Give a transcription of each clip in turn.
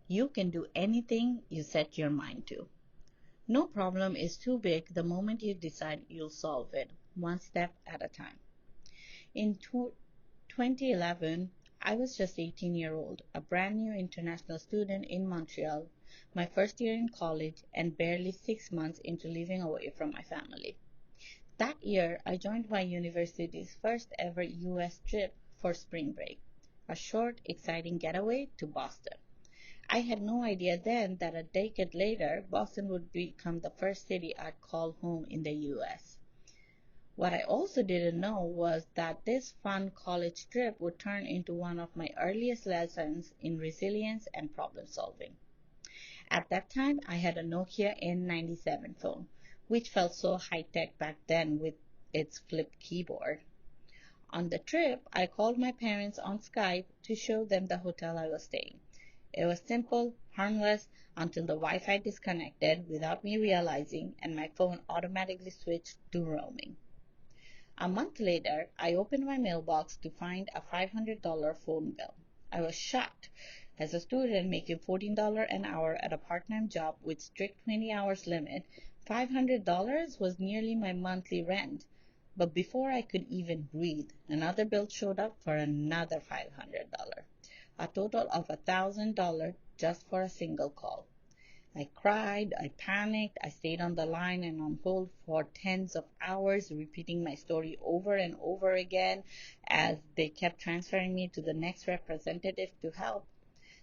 You can do anything you set your mind to. No problem is too big the moment you decide you'll solve it, one step at a time. In 2011, I was just 18-year-old, a brand new international student in Montreal, my first year in college, and barely 6 months into living away from my family. That year, I joined my university's first ever US trip for spring break, a short, exciting getaway to Boston. I had no idea then that a decade later, Boston would become the first city I'd call home in the US. What I also didn't know was that this fun college trip would turn into one of my earliest lessons in resilience and problem solving. At that time, I had a Nokia N97 phone, which felt so high tech back then with its flipped keyboard. On the trip, I called my parents on Skype to show them the hotel I was staying. It was simple, harmless, until the Wi-Fi disconnected without me realizing and my phone automatically switched to roaming. A month later, I opened my mailbox to find a $500 phone bill. I was shocked. As a student making $14 an hour at a part-time job with strict 20 hours limit, $500 was nearly my monthly rent. But before I could even breathe, another bill showed up for another $500, a total of $1,000 just for a single call. I cried, I panicked, I stayed on the line and on hold for tens of hours, repeating my story over and over again as they kept transferring me to the next representative to help.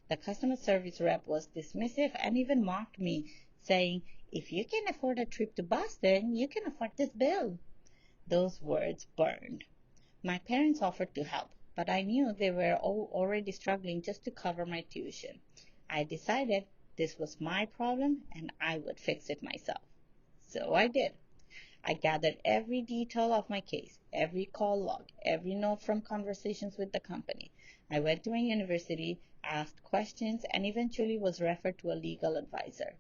The customer service rep was dismissive and even mocked me, saying, "If you can afford a trip to Boston, you can afford this bill." Those words burned. My parents offered to help, but I knew they were already struggling just to cover my tuition. I decided this was my problem and I would fix it myself. So I did. I gathered every detail of my case, every call log, every note from conversations with the company. I went to my university, asked questions, and eventually was referred to a legal advisor.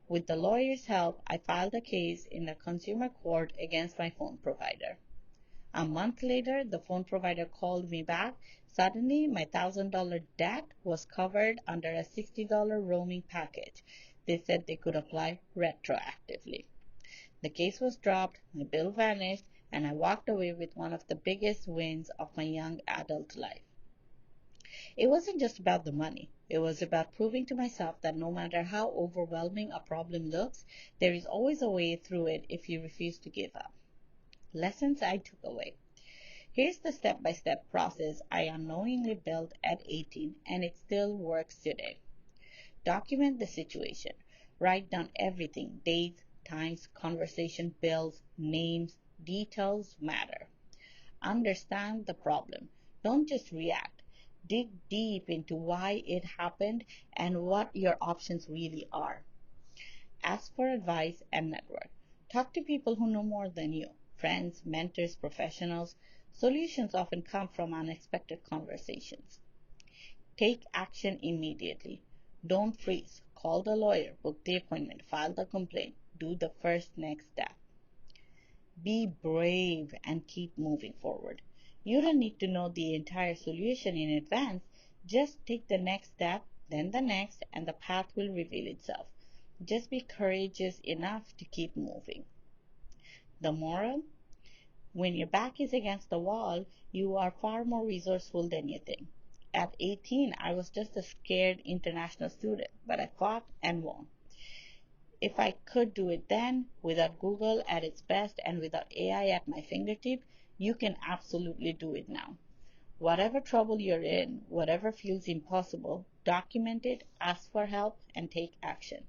With the lawyer's help, I filed a case in the consumer court against my phone provider. A month later, the phone provider called me back. Suddenly, my $1,000 debt was covered under a $60 roaming package. They said they could apply retroactively. The case was dropped, my bill vanished, and I walked away with one of the biggest wins of my young adult life. It wasn't just about the money. It was about proving to myself that no matter how overwhelming a problem looks, there is always a way through it if you refuse to give up. Lessons I took away. Here's the step-by-step process I unknowingly built at 18 and it still works today. Document the situation. Write down everything, dates, times, conversation, bills, names, details matter. Understand the problem. Don't just react. Dig deep into why it happened and what your options really are. Ask for advice and network. Talk to people who know more than you, friends, mentors, professionals. Solutions often come from unexpected conversations. Take action immediately. Don't freeze. Call the lawyer, book the appointment, file the complaint, do the first next step. Be brave and keep moving forward. You don't need to know the entire solution in advance. Just take the next step, then the next, and the path will reveal itself. Just be courageous enough to keep moving. The moral? When your back is against the wall, you are far more resourceful than you think. At 18, I was just a scared international student, but I fought and won. If I could do it then, without Google at its best and without AI at my fingertip, you can absolutely do it now. Whatever trouble you're in, whatever feels impossible, document it, ask for help, and take action.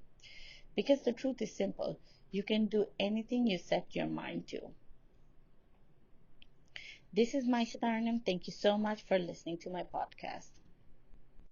Because the truth is simple, you can do anything you set your mind to. This is Maisha Taranam. Thank you so much for listening to my podcast.